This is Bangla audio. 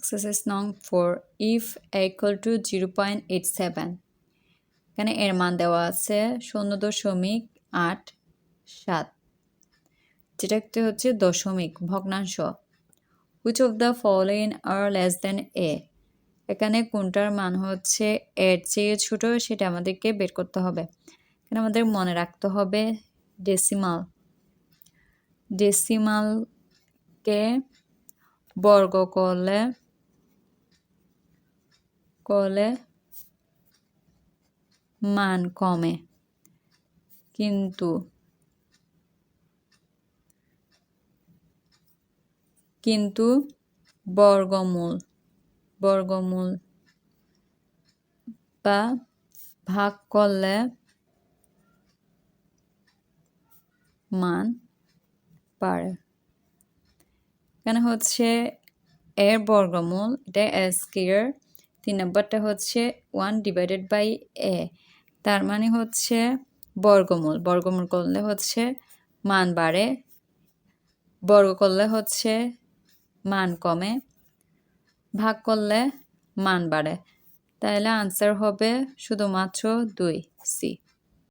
Exercise নং 4 if a equal to 0.87 এখানে এর মান দেওয়া আছে 0.87 যেটা হচ্ছে দশমিক ভগ্নাংশ which of the following are less than a এখানে কোনটার মান হচ্ছে এর চেয়ে ছোট সেটা আমাদেরকে বের করতে হবে এখানে আমাদের মনে রাখতে হবে ডেসিমালকে বর্গ করলে মান কমে কিন্তু বর্গমূল বা ভাগ করলে মান বাড়ে এখানে হচ্ছে এর বর্গমূল এটা a স্কয়ার 3 নাম্বারটা হচ্ছে 1 ডিভাইডেড বাই a তার মানে হচ্ছে বর্গমূল করলে হচ্ছে মান বাড়ে বর্গ করলে হচ্ছে মান কমে ভাগ করলে মান বাড়ে তাহলে आंसर হবে শুধুমাত্র 2 সি